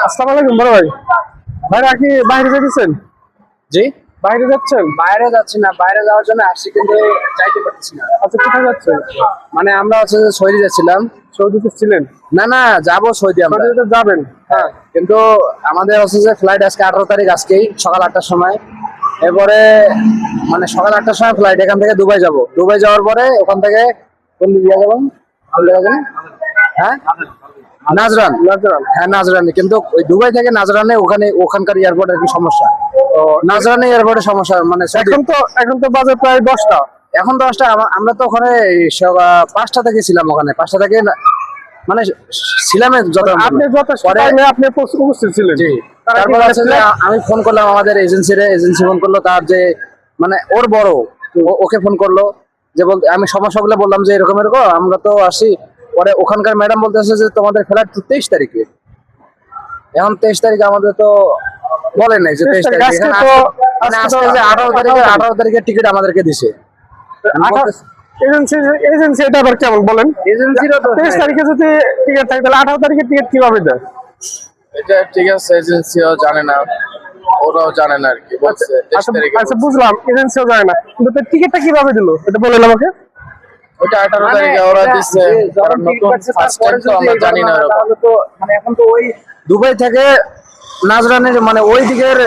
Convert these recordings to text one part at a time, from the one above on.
আসসালামু আলাইকুম বড় ভাই। ভাইরা কি বাইরে যেতেছেন? জি, বাইরে যাচ্ছেন? বাইরে যাচ্ছি না, বাইরে যাওয়ার জন্য আসছি কিন্তু যাইতে পারছি না। আচ্ছা, কোথায় যাচ্ছেন? মানে আমরা হচ্ছে যে সৌদি যাচ্ছিলাম। সৌদিতে ছিলেন? না না, যাবো সৌদি আমরা। সৌদিতে যাবেন? হ্যাঁ, কিন্তু আমাদের হচ্ছে যে ফ্লাইট আজকে 18 তারিখ, আজকেই সকাল 8টার সময়। এরপরে মানে সকাল 8টার সময় ফ্লাইট, এখান থেকে দুবাই যাব। দুবাই যাওয়ার পরে ওখান থেকে কোন দিকে যাবেন? হ্যাঁ, নাজরান। নাজরান? হ্যাঁ, নাজরানে। কিন্তু ওই দুবাই থেকে নাজরানে ওখানকার এয়ারপোর্টের কি সমস্যা, ও, নাজরানে এয়ারপোর্টের সমস্যা। মানে এখন তো বাজে প্রায় 10টা। এখন 10টা। আমরা তো ওখানে 5টা থেকে ছিলাম, ওখানে 5টা থেকে মানে ছিলাম যত। আপনি টাইমে আপনি উপস্থিত ছিলেন? জি। তারা কি তারপর মানে হচ্ছে যে আমি ফোন করলাম আমাদের এজেন্সি ফোন করলো, তার যে মানে ওর বড় ওকে ফোন করলো, যে আমি সমস্যাগুলো বললাম যে এরকম এরকম আমরা তো আসি। পরে ওখানকার ম্যাডাম বলতেছে যে তোমাদের ফ্লাইট 23 তারিখে। এখন 23 তারিখ আমাদের তো বলে নাই যে 23 তারিখ। আজকে এখানে তো মানে আজকে যে 18 তারিখের টিকিট আমাদেরকে দিছে। এজেন্সি এটা আবার কেমন বলেন? এজেন্সিরও তো 23 তারিখে যদি টিকিট থাকে তাহলে 18 তারিখের টিকিট কিভাবে দেয়? এটা ঠিক আছে, এজেন্সিও জানে না, ওরাও জানে না আর কি, বলছে 23 তারিখে। আচ্ছা, বুঝলাম, এজেন্সিও জানে না, কিন্তু টিকিটটা কিভাবে দিল এটা বলেন আমাকে। ওটা 18 তারিখে ওরা দিচ্ছে, কারণ নতুন ফার্স্ট টাইম তো আমরা জানি না এরকম। তাহলে তো মানে এখন তো ওই দুবাই থেকে নাজরানের মানে ওই দিকের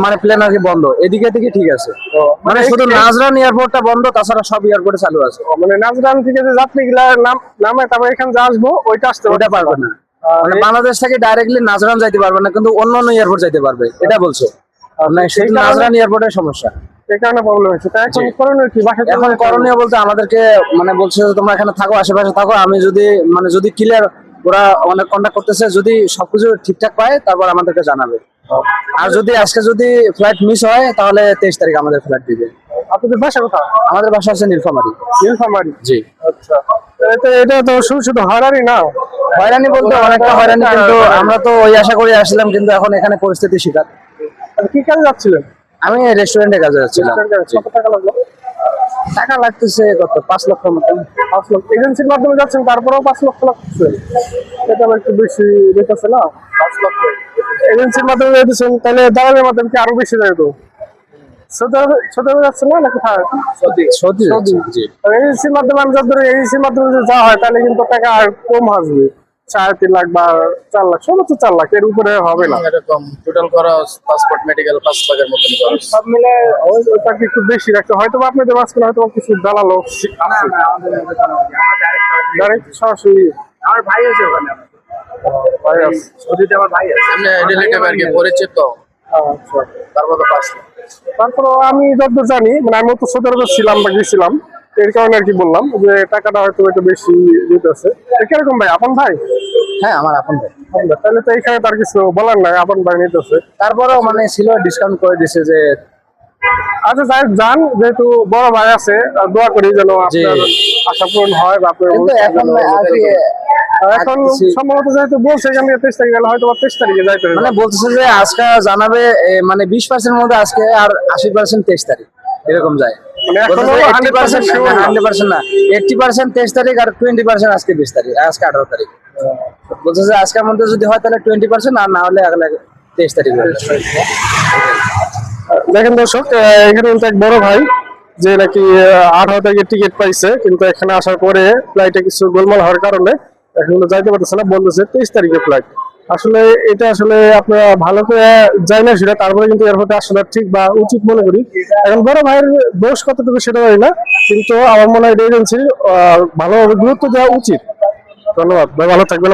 মানে প্লেন আর কি বন্ধ, এদিকে থেকে ঠিক আছে। মানে শুধু নাজরান এয়ারপোর্টটা বন্ধ, তাছাড়া সব এয়ারপোর্টে চালু আছে। মানে নাজরান থেকে যে যাত্রীগুলা নামে তারপর এখানে যে আসবো ওইটা আসতে ওটা পারবে না। মানে বাংলাদেশ থেকে ডাইরেক্টলি নাজরান যাইতে পারবে না, কিন্তু অন্য অন্য এয়ারপোর্ট যাইতে পারবে, এটা বলছে। মানে শুধু নাজরান এয়ারপোর্টের সমস্যা, এই কারণে প্রবলেম হচ্ছে। তাই এখন করণীয় কি? বাসায় এখন করণীয় বলতে আমাদেরকে মানে বলছে যে তোমরা এখানে থাকো, আশেপাশে থাকো। আমি যদি মানে যদি ক্লিয়ার, ওরা অনেক কন্ট্যাক্ট করতেছে, যদি সবকিছু ঠিকঠাক পায় তারপর আমাদেরকে জানাবে। আর যদি আজকে যদি ফ্লাইট মিস হয় তাহলে 23 তারিখ আমাদের ফ্লাইট দিবে। আপনাদের বাসা কোথায়? আমাদের বাসা হচ্ছে নীলফামারী। নীলফামারী? জি। আচ্ছা, এটা তো শুধু হয়রানি না? হয়রানি বলতে অনেকটা হয়রানি, কিন্তু আমরা তো ওই আশা করে আসছিলাম, কিন্তু এখন এখানে পরিস্থিতি শিকার। কি কাজে যাচ্ছিলেন? আমি রেস্টুরেন্টে কাজে যাচ্ছিলাম। কত টাকা লাগলো? টাকা লাগতেছে কত, 5 লক্ষ মতো। 5 লক্ষ এজেন্সির মাধ্যমে যাচ্ছেন, তারপরেও 5 লক্ষ লাগছে? এটা আবার একটু বেশি যেতেছে না? 5 লক্ষ এজেন্সির মাধ্যমে যেতেছেন, তাহলে দালালের মাধ্যমে কি আরো বেশি যায়? তো সৌদি যাচ্ছেন না নাকি? সৌদি। জি। এজেন্সির মাধ্যমে আমি যত এজেন্সির মাধ্যমে যদি যাওয়া হয় তাহলে কিন্তু টাকা আর কম আসবে, 3.5 লাখ বা 4 লাখ, সর্বোচ্চ 4 লাখ, এর উপরে হবে না। এরকম টোটাল খরচ পাসপোর্ট মেডিকেল 5 লাখের মতন খরচ। সব মিলে ওইটাকে একটু বেশি রাখতে হয়তো বা আপনাদের মাঝখানে হয়তো কিছু দালালো আছে। ডাইরেক্ট সরাসরি আমার ভাই আছে ওখানে, ভাই আছে? সৌদিতে আমার ভাই আছে। এমনি রিলেটিভ আর কি, পরিচিত। আচ্ছা, তারপর তো 5 লাখ। তারপরে আমি যতদূর জানি, মানে আমি তো সৌদি আরবে ছিলাম বা গেছিলাম, এর কারণে আর কি বললাম যে টাকাটা হয়তো একটু বেশি দিতেছে। কিরকম ভাই? আপন ভাই? হ্যাঁ, আমার আপন ভাই। তাহলে তো এখানে তার কিছু বলার নাই, আপন ভাই নিতেছে। তারপরেও মানে ছিল, ডিসকাউন্ট করে দিছে যে। আচ্ছা, যাই যান, যেহেতু বড় ভাই আছে, দোয়া করি যেন আপনার আশা পূরণ হয় বা আপনার কিন্তু এখন আর কি এখন সম্ভবত যেহেতু বলছে এখান থেকে 23 তারিখ গেলে হয়তো 23 তারিখে যাইতে হবে। মানে বলতেছে যে আজকে জানাবে, মানে 20% মধ্যে আজকে, আর 80% 23 তারিখ এরকম যায়। মানে এখনো 100% sure না। 100% না, 80% 23 তারিখ, আর 20% আজকে 20 তারিখ, আজকে 18 তারিখ। বলছে যে আজকের মধ্যে যদি হয় তাহলে 20%, আর না হলে 23 তারিখ হবে। দেখেন দর্শক, এখানে কিন্তু এক বড় ভাই যে নাকি 18 তারিখে টিকিট পাইছে, কিন্তু এখানে আসার পরে ফ্লাইটে কিছু গোলমাল হওয়ার কারণে এখন যাইতে পারতেছে না, বলতেছে 23 তারিখে ফ্লাইট। আসলে এটা আসলে আপনারা ভালো করে যাই না সেটা, তারপরে কিন্তু এয়ারপোর্টে আসাটা ঠিক বা উচিত মনে করি। এখন বড় ভাইয়ের দোষ কতটুকু সেটা জানি না, কিন্তু আমার মনে হয় এজেন্সি ভালোভাবে গুরুত্ব দেওয়া উচিত। ধন্যবাদ ভাই, ভালো থাকবেন।